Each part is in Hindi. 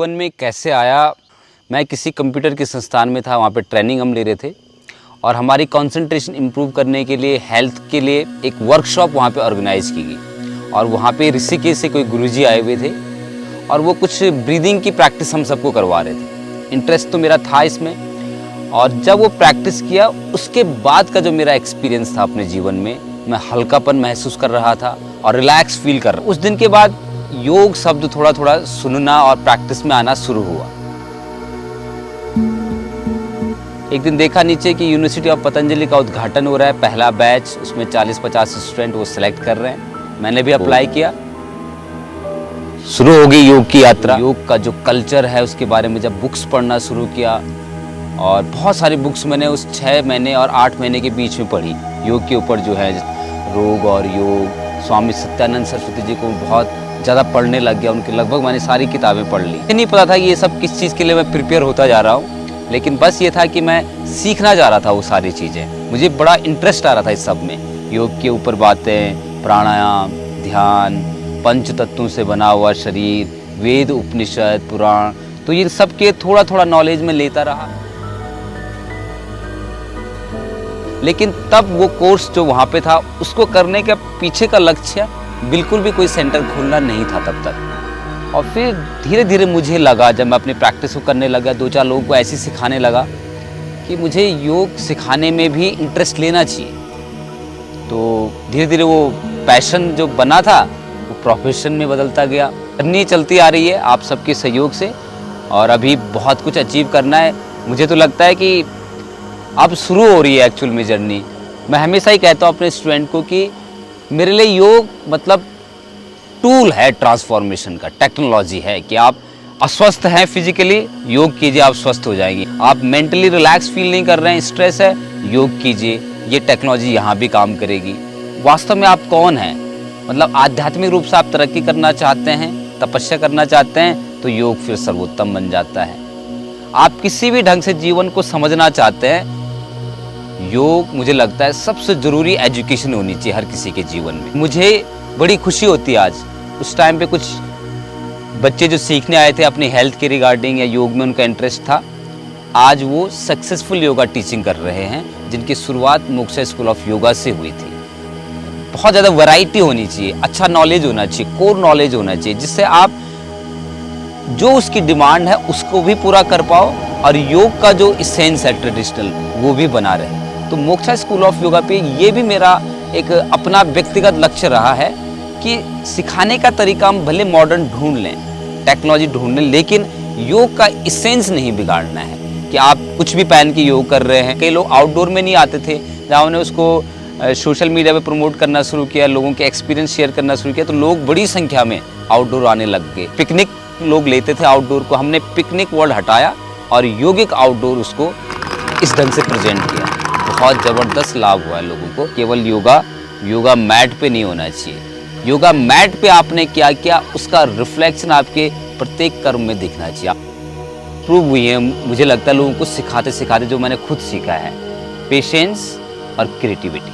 जीवन में कैसे आया, मैं किसी कंप्यूटर के संस्थान में था, वहाँ पे ट्रेनिंग हम ले रहे थे और हमारी कंसंट्रेशन इम्प्रूव करने के लिए, हेल्थ के लिए एक वर्कशॉप वहाँ पे ऑर्गेनाइज़ की गई। और वहाँ पे ऋषिकेश से कोई गुरुजी आए हुए थे और वो कुछ ब्रीदिंग की प्रैक्टिस हम सबको करवा रहे थे। इंटरेस्ट तो मेरा था इसमें, और जब वो प्रैक्टिस किया उसके बाद का जो मेरा एक्सपीरियंस था अपने जीवन में, मैं हल्कापन महसूस कर रहा था और रिलैक्स फील कर रहा। उस दिन के बाद योग शब्द थोड़ा थोड़ा सुनना और प्रैक्टिस में आना शुरू हुआ। एक दिन देखा नीचे कि यूनिवर्सिटी ऑफ पतंजलि का उद्घाटन हो रहा है, पहला बैच, उसमें 40-50 स्टूडेंट वो सिलेक्ट कर रहे हैं। मैंने भी अप्लाई किया, शुरू हो गई योग की यात्रा। योग का जो कल्चर है उसके बारे में जब बुक्स पढ़ना शुरू किया, और बहुत सारी बुक्स मैंने उस 6 महीने और 8 महीने के बीच में पढ़ी योग के ऊपर, जो है रोग और योग। स्वामी सत्यानंद सरस्वती जी को बहुत ज़्यादा पढ़ने लग गया, उनकी लगभग मैंने सारी किताबें पढ़ ली। नहीं पता था कि ये सब किस चीज़ के लिए मैं प्रिपेयर होता जा रहा हूँ, लेकिन बस ये था कि मैं सीखना जा रहा था वो सारी चीज़ें। मुझे बड़ा इंटरेस्ट आ रहा था इस सब में, योग के ऊपर बातें, प्राणायाम, ध्यान, पंच तत्वों से बना हुआ शरीर, वेद, उपनिषद, पुराण, तो ये सब के थोड़ा थोड़ा नॉलेज में लेता रहा। लेकिन तब वो कोर्स जो वहाँ पे था, उसको करने के पीछे का लक्ष्य बिल्कुल भी कोई सेंटर खोलना नहीं था तब तक। और फिर धीरे धीरे मुझे लगा, जब मैं अपनी प्रैक्टिस को करने लगा, 2-4 लोगों को ऐसे सिखाने लगा कि मुझे योग सिखाने में भी इंटरेस्ट लेना चाहिए। तो धीरे धीरे वो पैशन जो बना था वो प्रोफेशन में बदलता गया। जर्नी चलती आ रही है आप सबके सहयोग से, और अभी बहुत कुछ अचीव करना है। मुझे तो लगता है कि अब शुरू हो रही है एक्चुअल में जर्नी। मैं हमेशा ही कहता हूँ अपने स्टूडेंट को कि मेरे लिए योग मतलब टूल है ट्रांसफॉर्मेशन का, टेक्नोलॉजी है कि आप अस्वस्थ हैं फिजिकली, योग कीजिए आप स्वस्थ हो जाएंगे। आप मेंटली रिलैक्स फील नहीं कर रहे हैं, स्ट्रेस है, योग कीजिए, ये टेक्नोलॉजी यहाँ भी काम करेगी। वास्तव में आप कौन हैं, मतलब आध्यात्मिक रूप से आप तरक्की करना चाहते हैं, तपस्या करना चाहते हैं, तो योग फिर सर्वोत्तम बन जाता है। आप किसी भी ढंग से जीवन को समझना चाहते हैं, योग मुझे लगता है सबसे ज़रूरी एजुकेशन होनी चाहिए हर किसी के जीवन में। मुझे बड़ी खुशी होती है आज, उस टाइम पे कुछ बच्चे जो सीखने आए थे अपनी हेल्थ के रिगार्डिंग या योग में उनका इंटरेस्ट था, आज वो सक्सेसफुल योगा टीचिंग कर रहे हैं, जिनकी शुरुआत मोक्षा स्कूल ऑफ योगा से हुई थी। बहुत ज़्यादा वैरायटी होनी चाहिए, अच्छा नॉलेज होना चाहिए, कोर नॉलेज होना चाहिए, जिससे आप जो उसकी डिमांड है उसको भी पूरा कर पाओ और योग का जो इसेंस है ट्रेडिशनल वो भी बना रहे। तो मोक्षा स्कूल ऑफ योगा पे ये भी मेरा एक अपना व्यक्तिगत लक्ष्य रहा है कि सिखाने का तरीका हम भले मॉडर्न ढूंढ लें, टेक्नोलॉजी ढूंढ लें, लेकिन योग का इसेंस नहीं बिगाड़ना है कि आप कुछ भी पहन के योग कर रहे हैं। कई लोग आउटडोर में नहीं आते थे, जहाँ उन्हें उसको सोशल मीडिया पे प्रमोट करना शुरू किया, लोगों के एक्सपीरियंस शेयर करना शुरू किया, तो लोग बड़ी संख्या में आउटडोर आने लग गए। पिकनिक लोग लेते थे आउटडोर को, हमने पिकनिक वर्ड हटाया और योगिक आउटडोर उसको इस ढंग से प्रेजेंट किया। बहुत ज़बरदस्त लाभ हुआ है लोगों को। केवल योगा मैट पे नहीं होना चाहिए, योगा मैट पे आपने क्या किया उसका रिफ्लेक्शन आपके प्रत्येक कर्म में दिखना चाहिए। प्रूव हुई है मुझे लगता है लोगों को सिखाते सिखाते, जो मैंने खुद सीखा है, पेशेंस और क्रिएटिविटी।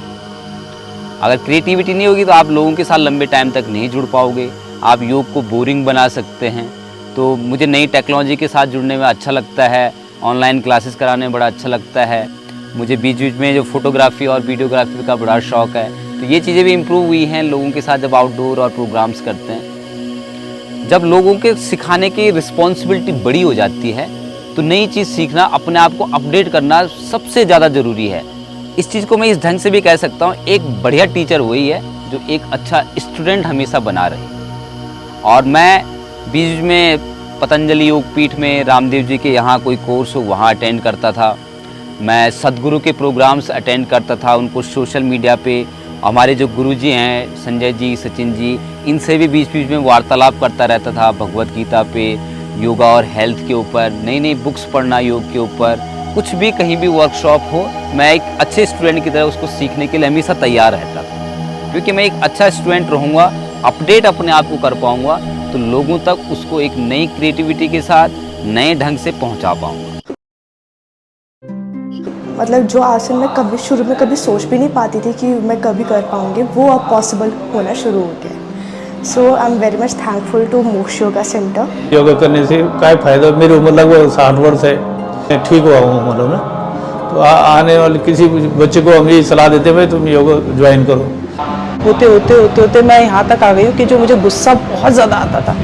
अगर क्रिएटिविटी नहीं होगी तो आप लोगों के साथ लंबे टाइम तक नहीं जुड़ पाओगे, आप योग को बोरिंग बना सकते हैं। तो मुझे नई टेक्नोलॉजी के साथ जुड़ने में अच्छा लगता है, ऑनलाइन क्लासेस कराने में बड़ा अच्छा लगता है। मुझे बीच बीच में जो फोटोग्राफी और वीडियोग्राफी का बड़ा शौक़ है, तो ये चीज़ें भी इम्प्रूव हुई हैं लोगों के साथ जब आउटडोर और प्रोग्राम्स करते हैं। जब लोगों के सिखाने की रिस्पॉन्सिबिलिटी बड़ी हो जाती है तो नई चीज़ सीखना, अपने आप को अपडेट करना सबसे ज़्यादा ज़रूरी है। इस चीज़ को मैं इस ढंग से भी कह सकता हूँ, एक बढ़िया टीचर वही है जो एक अच्छा स्टूडेंट हमेशा बना रहे। और मैं बीच में पतंजलि योग पीठ में रामदेव जी के यहाँ कोई कोर्स हो वहाँ अटेंड करता था, मैं सदगुरु के प्रोग्राम्स अटेंड करता था, उनको सोशल मीडिया पे हमारे जो गुरुजी हैं संजय जी, सचिन जी, इनसे भी बीच बीच में वार्तालाप करता रहता था भगवत गीता पे, योगा और हेल्थ के ऊपर, नई नई बुक्स पढ़ना योग के ऊपर, कुछ भी कहीं भी वर्कशॉप हो, मैं एक अच्छे स्टूडेंट की तरह उसको सीखने के लिए हमेशा तैयार रहता था। क्योंकि मैं एक अच्छा स्टूडेंट रहूँगा, अपडेट अपने आप को कर पाऊँगा, तो लोगों तक उसको एक नई क्रिएटिविटी के साथ नए ढंग से पहुँचा पाऊँगा। मतलब जो आसन मैं कभी शुरू में कभी सोच भी नहीं पाती थी कि मैं कभी कर पाऊँगी, वो अब पॉसिबल होना शुरू हो गया। So I am very much thankful to Moksha Yoga centre. Yoga करने से काय फायदा, मेरी उम्र लगभग 60 वर्ष है, मैं ठीक हुआ हूँ मतलब ना. तो आने वाले किसी बच्चे को हम यही सलाह देते हैं तुम योगा ज्वाइन करो. होते मैं यहाँ तक आ गई हूँ कि जो मुझे गुस्सा बहुत ज़्यादा आता था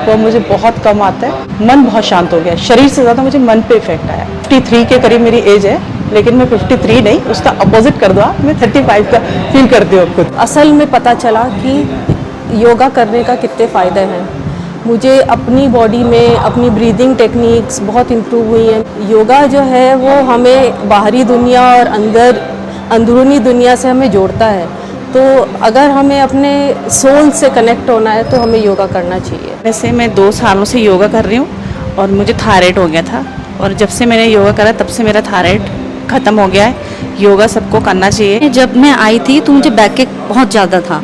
वो मुझे बहुत कम आता है. मन बहुत शांत हो गया, शरीर से ज़्यादा मुझे मन पे इफेक्ट आया. 53 के करीब मेरी एज है, लेकिन मैं 53 नहीं, उसका अपोजिट कर दो, मैं 35 का फील करती हूँ खुद. असल में पता चला कि योगा करने का कितने फ़ायदे हैं. मुझे अपनी बॉडी में अपनी ब्रीदिंग टेक्निक्स बहुत इम्प्रूव हुई हैं. योगा जो है वो हमें बाहरी दुनिया और अंदरूनी दुनिया से हमें जोड़ता है. तो अगर हमें अपने सोल से कनेक्ट होना है तो हमें योगा करना चाहिए. वैसे मैं 2 सालों से योगा कर रही हूँ और मुझे थायराइड हो गया था, और जब से मैंने योगा करा तब से मेरा थायराइड ख़त्म हो गया है. योगा सबको करना चाहिए. जब मैं आई थी तो मुझे बैक एक बहुत ज़्यादा था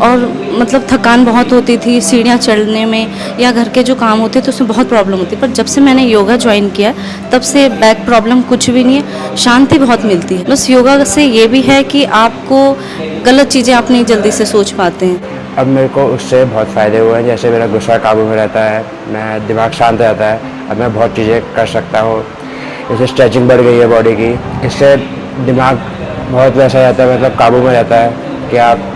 और मतलब थकान बहुत होती थी सीढ़ियाँ चढ़ने में या घर के जो काम होते तो उसमें बहुत प्रॉब्लम होती. पर जब से मैंने योगा ज्वाइन किया तब से बैक प्रॉब्लम कुछ भी नहीं है, शांति बहुत मिलती है. प्लस योगा से ये भी है कि आपको गलत चीज़ें आप नहीं जल्दी से सोच पाते हैं. अब मेरे को उससे बहुत फ़ायदे हुए हैं. जैसे मेरा गुस्सा काबू में रहता है, मैं दिमाग शांत रहता है. अब मैं बहुत चीज़ें कर सकता हूँ. जैसे स्ट्रेचिंग बढ़ गई है बॉडी की, इससे दिमाग बहुत वैसा रहता है, मतलब काबू में रहता है कि आप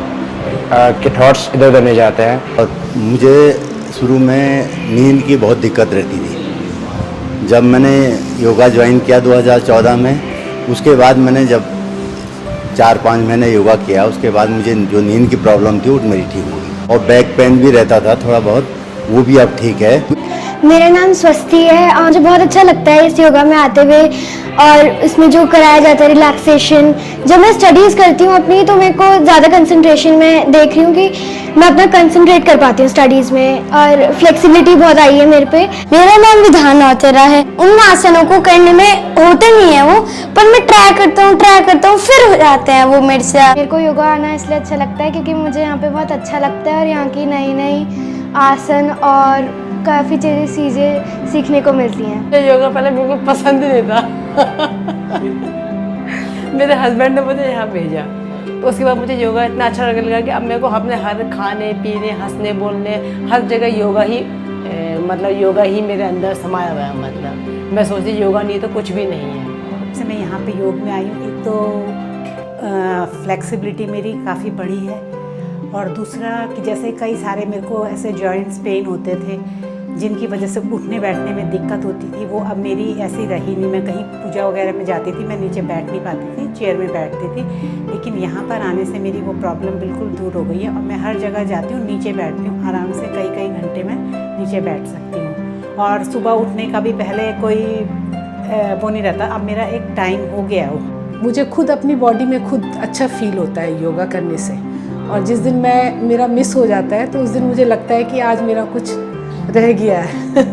के थॉट्स इधर उधर नहीं जाते हैं. और मुझे शुरू में नींद की बहुत दिक्कत रहती थी. जब मैंने योगा ज्वाइन किया 2014 में, उसके बाद मैंने जब 4-5 महीने योगा किया, उसके बाद मुझे जो नींद की प्रॉब्लम थी वो मेरी ठीक हो गई. और बैक पेन भी रहता था थोड़ा बहुत, वो भी अब ठीक है. मेरा नाम स्वस्ति है और मुझे बहुत अच्छा लगता है इस योगा में आते हुए, और इसमें जो कराया जाता है रिलैक्सेशन. जब मैं स्टडीज़ करती हूँ अपनी तो मेरे को ज़्यादा कंसंट्रेशन में देख रही हूँ कि मैं अपना कंसंट्रेट कर पाती हूँ स्टडीज़ में, और फ्लेक्सिबिलिटी बहुत आई है मेरे पे. मेरा नाम विधान नौतेरा है. उन आसनों को करने में होते नहीं है वो, पर मैं ट्राई करता हूँ फिर हो जाते हैं वो मेरे से. मेरे को योगा आना इसलिए अच्छा लगता है क्योंकि मुझे यहाँ पे बहुत अच्छा लगता है और यहाँ की नई नई आसन और काफ़ी चीज़ें सीखने को मिलती हैं. मुझे योगा पहले बिल्कुल पसंद ही नहीं था. मेरे हस्बैंड ने मुझे यहाँ भेजा, तो उसके बाद मुझे योगा इतना अच्छा लगने लगा कि अब मेरे को अपने हर खाने पीने हंसने बोलने हर जगह योगा ही मतलब योगा ही मेरे अंदर समाया हुआ है. मतलब मैं सोचती योगा नहीं तो कुछ भी नहीं है. जब से मैं यहाँ पे योग में आई हूँ, एक तो फ्लेक्सिबिलिटी मेरी काफ़ी बढ़ी है, और दूसरा कि जैसे कई सारे मेरे को ऐसे जॉइंट्स पेन होते थे जिनकी वजह से उठने बैठने में दिक्कत होती थी, वो अब मेरी ऐसी रही नहीं. मैं कहीं पूजा वगैरह में जाती थी, मैं नीचे बैठ नहीं पाती थी, चेयर में बैठती थी. लेकिन यहाँ पर आने से मेरी वो प्रॉब्लम बिल्कुल दूर हो गई है और मैं हर जगह जाती हूँ, नीचे बैठती हूँ आराम से. कई घंटे में नीचे बैठ सकती हूँ, और सुबह उठने का भी पहले कोई वो नहीं रहता. अब मेरा एक टाइम हो गया वो. मुझे खुद अपनी बॉडी में खुद अच्छा फील होता है योगा करने से, और जिस दिन मेरा मिस हो जाता है तो उस दिन मुझे लगता है कि आज मेरा कुछ रह गया है.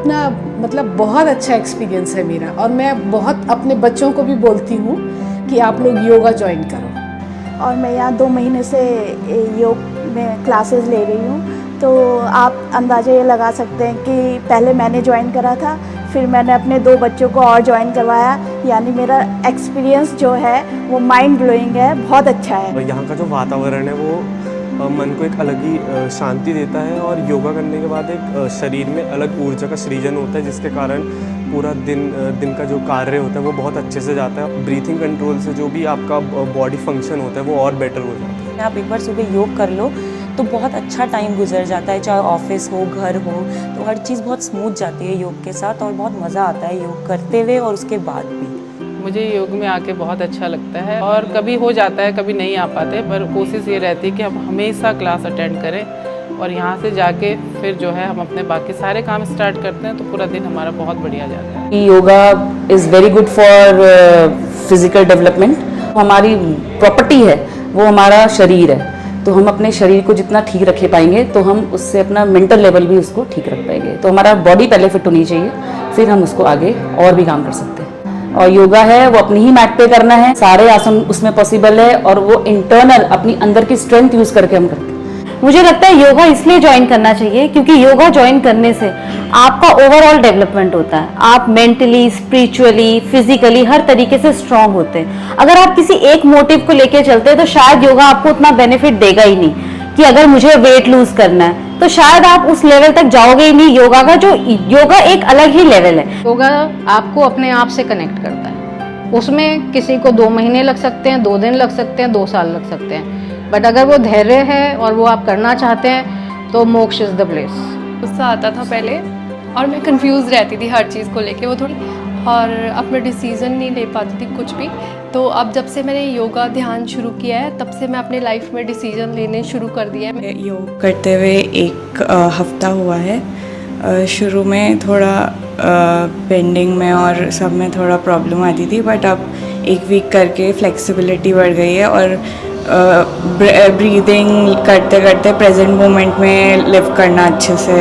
ना मतलब बहुत अच्छा एक्सपीरियंस है मेरा, और मैं बहुत अपने बच्चों को भी बोलती हूँ कि आप लोग योगा ज्वाइन करो. और मैं यहाँ 2 महीने से योग में क्लासेस ले रही हूँ. तो आप अंदाज़ा ये लगा सकते हैं कि पहले मैंने ज्वाइन करा था, फिर मैंने अपने 2 बच्चों को और ज्वाइन करवाया. यानी मेरा एक्सपीरियंस जो है वो माइंड ब्लोइंग है, बहुत अच्छा है. यहाँ का जो वातावरण है वो मन को एक अलग ही शांति देता है, और योगा करने के बाद एक शरीर में अलग ऊर्जा का सृजन होता है, जिसके कारण पूरा दिन का जो कार्य होता है वो बहुत अच्छे से जाता है. ब्रीथिंग कंट्रोल से जो भी आपका बॉडी फंक्शन होता है वो और बेटर हो जाता है. आप एक बार सुबह योग कर लो तो बहुत अच्छा टाइम गुजर जाता है, चाहे ऑफिस हो घर हो, तो हर चीज़ बहुत स्मूथ जाती है योग के साथ, और बहुत मज़ा आता है योग करते हुए और उसके बाद भी. मुझे योग में आके बहुत अच्छा लगता है, और कभी हो जाता है कभी नहीं आ पाते, पर कोशिश ये रहती है कि हम हमेशा क्लास अटेंड करें, और यहाँ से जाके फिर जो है हम अपने बाकी सारे काम स्टार्ट करते हैं, तो पूरा दिन हमारा बहुत बढ़िया जाता है. Yoga is very good for physical development. हमारी प्रॉपर्टी है वो हमारा शरीर है, तो हम अपने शरीर को जितना ठीक रखे पाएंगे तो हम उससे अपना मेंटल लेवल भी उसको ठीक रख पाएंगे. तो हमारा बॉडी पहले फिट होनी चाहिए, फिर हम उसको आगे और भी काम कर सकते हैं. और योगा है वो अपनी ही मैट पे करना है, सारे आसन उसमें पॉसिबल है, और वो इंटरनल अपनी अंदर की स्ट्रेंथ यूज करके हम करते हैं. मुझे लगता है योगा इसलिए ज्वाइन करना चाहिए क्योंकि योगा ज्वाइन करने से आपका ओवरऑल डेवलपमेंट होता है. आप मेंटली, स्पिरिचुअली, फिजिकली हर तरीके से स्ट्रांग होते हैं. अगर आप किसी एक मोटिव को लेके चलते हैं तो शायद योगा आपको उतना बेनिफिट देगा ही नहीं, कि अगर मुझे वेट लूज करना है तो शायद आप उस लेवल तक जाओगे ही नहीं। योगा एक अलग ही लेवल है। योगा आपको अपने आप से कनेक्ट करता है। उसमें किसी को 2 महीने लग सकते हैं, 2 दिन लग सकते हैं, 2 साल लग सकते हैं, बट अगर वो धैर्य है और वो आप करना चाहते हैं तो मोक्ष इज़ द प्लेस। गुस्सा आता था पहले और मैं कंफ्यूज रहती थी हर चीज़ को लेके, वो थोड़ी, और अपना डिसीज़न नहीं ले पाती थी कुछ भी। तो अब जब से मैंने योगा ध्यान शुरू किया है तब से मैं अपने लाइफ में डिसीज़न लेने शुरू कर दिया है। योग करते हुए 1 हफ्ता हुआ है। शुरू में थोड़ा बेंडिंग में और सब में थोड़ा प्रॉब्लम आती थी, बट अब 1 वीक करके फ्लेक्सिबिलिटी बढ़ गई है और ब्रीदिंग करते करते प्रेजेंट मोमेंट में लिव करना अच्छे से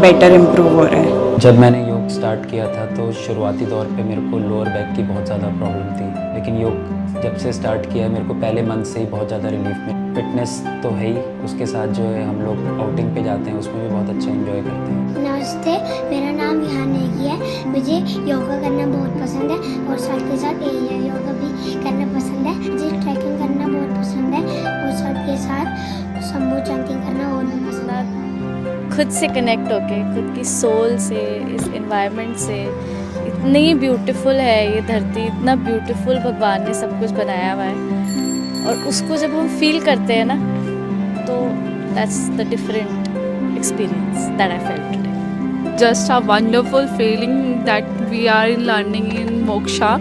बेटर इम्प्रूव हो रहा है। जब मैंने योग स्टार्ट किया था तो शुरुआती दौर पे मेरे को लोअर बैक की बहुत ज़्यादा प्रॉब्लम थी, लेकिन योग जब से स्टार्ट किया है मेरे को पहले मंथ से ही बहुत ज़्यादा रिलीफ में। फिटनेस तो है ही, उसके साथ जो है हम लोग आउटिंग पे जाते हैं उसमें भी बहुत अच्छा एंजॉय करते हैं। नमस्ते, मेरा नाम विहान नेगी है। मुझे योगा करना बहुत पसंद है और साथ के साथ योगा भी करना पसंद है। मुझे ट्रैकिंग करना बहुत पसंद है और साथ के साथ शंभू चैंटिंग करना और भी पसंद है। खुद से कनेक्ट होके, खुद की सोल से, इस एनवायरनमेंट से, इतनी ब्यूटीफुल है ये धरती, इतना ब्यूटीफुल भगवान ने सब कुछ बनाया हुआ है और उसको जब हम फील करते हैं ना तो that's the different experience that I felt today. Just a wonderful feeling that we are in learning in Moksha.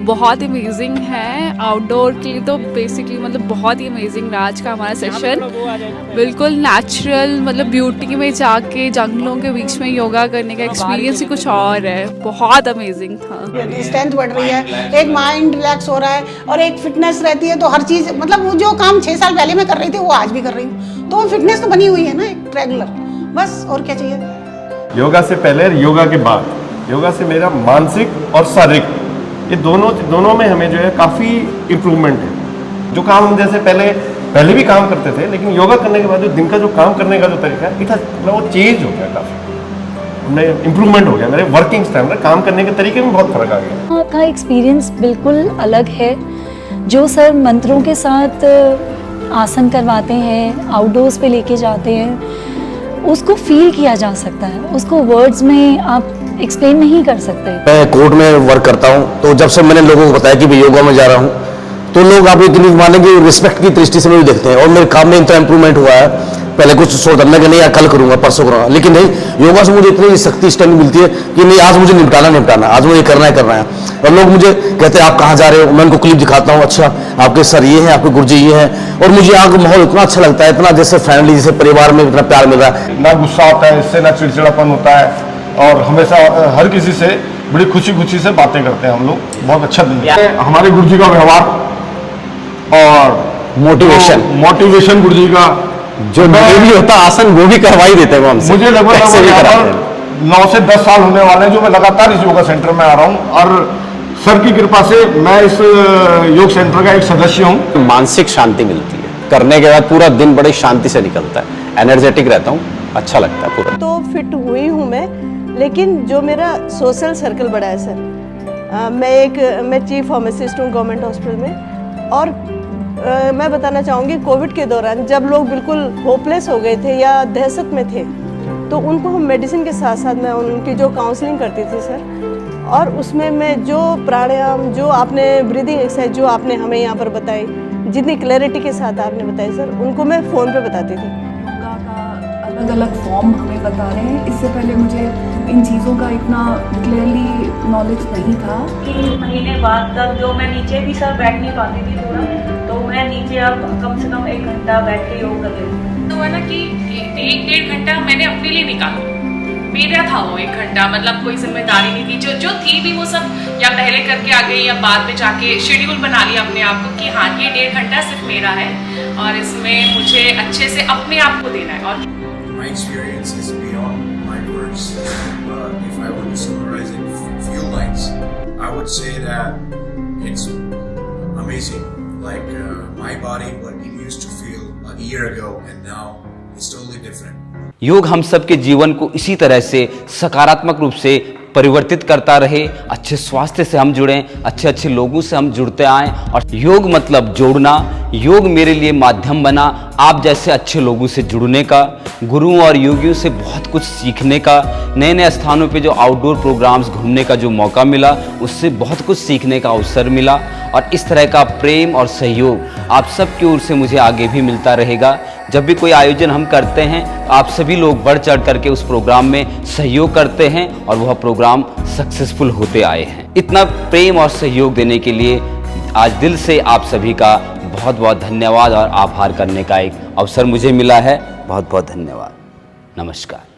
बहुत अमेजिंग है। आउटडोर के लिए तो बेसिकली मतलब बहुत ही अमेजिंग रहा आज का हमारा सेशन। बिल्कुल नेचुरल, मतलब ब्यूटी में जाके जंगलों के बीच में योगा करने का एक्सपीरियंस ही कुछ और है। बहुत अमेजिंग था। स्ट्रेंथ बढ़ रही है, एक माइंड रिलैक्स हो रहा है और एक फिटनेस रहती है, तो हर चीज़ मतलब वो जो काम 6 साल पहले मैं कर रही थी वो आज भी कर रही हूँ, तो फिटनेस तो बनी हुई है ना एक रेगुलर, बस और क्या चाहिए। योगा से पहले, योगा के बाद, योगा से मेरा मानसिक और शारीरिक ये दोनों में हमें जो है काफ़ी इम्प्रूवमेंट है। जो काम हम जैसे पहले भी काम करते थे, लेकिन योगा करने के बाद जो दिन का जो काम करने का जो तरीका है मतलब वो चेंज हो गया, काफ़ी इम्प्रूवमेंट हो गया। मेरे वर्किंग स्टाइल में काम करने के तरीके में बहुत फर्क आ गया। का एक्सपीरियंस बिल्कुल अलग है। जो सर मंत्रों के साथ आसन करवाते हैं, आउटडोर्स पे लेके जाते हैं, उसको फील किया जा सकता है, उसको वर्ड्स में आप एक्सप्लेन नहीं कर सकते। मैं कोर्ट में वर्क करता हूँ, तो जब से मैंने लोगों को बताया कि मैं योगा में जा रहा हूँ तो लोग आप यकीन नहीं मानेंगे रिस्पेक्ट की दृष्टि से मुझे देखते हैं और मेरे काम में इतना इम्प्रूवमेंट हुआ है। पहले कुछ सोचता मैं कि नहीं यार कल करूँगा, परसों करूँगा, लेकिन नहीं, योगा से मुझे इतनी शक्ति स्ट्रेंथ मिलती है कि नहीं आज मुझे निपटाना, आज मुझे करना है। और लोग मुझे कहते हैं आप कहाँ जा रहे हो, मैं उनको क्लिप दिखाता हूँ, अच्छा आपके सर ये हैं, आपके गुरुजी ये हैं, और मुझे यहाँ का माहौल इतना अच्छा लगता है, इतना जैसे फैमिली जैसे परिवार में इतना प्यार मिल रहा है। ना गुस्सा होता है इससे, ना चिड़चिड़ापन होता है और हमेशा हर किसी से बड़ी खुशी से बातें करते हैं हम लोग। बहुत अच्छा दिन है। हमारे गुरुजी का व्यवहार और मोटिवेशन गुरुजी का जो भी होता आसन वो भी करवा ही देते हैं हमसे। मुझे लगभग 9 से 10 साल होने वाले हैं जो मैं लगातार इस योगा सेंटर में आ रहा हूँ और सर की कृपा से मैं इस योग सेंटर का एक सदस्य हूँ। मानसिक शांति मिलती है, करने के बाद पूरा दिन बड़ी शांति से निकलता है, एनर्जेटिक रहता हूँ, अच्छा लगता है पूरा। तो फिट हुई हूँ मैं, लेकिन जो मेरा सोशल सर्कल बड़ा है सर, मैं चीफ फार्मासिस्ट हूँ गवर्नमेंट हॉस्पिटल में, और मैं बताना चाहूँगी कोविड के दौरान जब लोग बिल्कुल होपलेस हो गए थे या दहशत में थे, तो उनको हम मेडिसिन के साथ साथ मैं उनकी जो काउंसलिंग करती थी सर, और उसमें मैं जो प्राणायाम, जो आपने ब्रीदिंग एक्सरसाइज जो आपने हमें यहाँ पर बताई, जितनी क्लैरिटी के साथ आपने बताई सर, उनको मैं फ़ोन पे बताती थी। योगा का अलग अलग फॉर्म हमें बता रहे हैं। इससे पहले मुझे इन चीज़ों का इतना क्लियरली नॉलेज नहीं था। 1 महीने बाद तक जो मैं नीचे भी सर बैठ नहीं पाती थी थोड़ा, तो मैं नीचे अब कम से कम 1 घंटा बैठ के योग कर लेती हूँ। तो हुआ ना कि 1-1.5 घंटा मैंने अपने लिए निकाला, मेरा था वो 1 घंटा, मतलब कोई जिम्मेदारी नहीं थी, जो थी भी वो सब या पहले करके आ गई या बाद में जाके शेड्यूल बना लिया अपने आप को कि हाँ ये 1.5 घंटा सिर्फ मेरा है और इसमें मुझे अच्छे से अपने आप को देना है। और My experience is beyond my words. If I were to summarize in few lines, I would say that it's amazing. Like my body, what it used to feel a year ago, and now it's totally different. योग हम सबके जीवन को इसी तरह से सकारात्मक रूप से परिवर्तित करता रहे, अच्छे स्वास्थ्य से हम जुड़ें, अच्छे अच्छे लोगों से हम जुड़ते आएँ। और योग मतलब जोड़ना, योग मेरे लिए माध्यम बना आप जैसे अच्छे लोगों से जुड़ने का, गुरुओं और योगियों से बहुत कुछ सीखने का, नए नए स्थानों पे जो आउटडोर प्रोग्राम्स घूमने का जो मौका मिला उससे बहुत कुछ सीखने का अवसर मिला। और इस तरह का प्रेम और सहयोग आप सब की ओर से मुझे आगे भी मिलता रहेगा। जब भी कोई आयोजन हम करते हैं आप सभी लोग बढ़ चढ़ करके उस प्रोग्राम में सहयोग करते हैं और वह प्रोग्राम सक्सेसफुल होते आए हैं। इतना प्रेम और सहयोग देने के लिए आज दिल से आप सभी का बहुत बहुत धन्यवाद और आभार करने का एक अवसर मुझे मिला है। बहुत बहुत धन्यवाद। नमस्कार।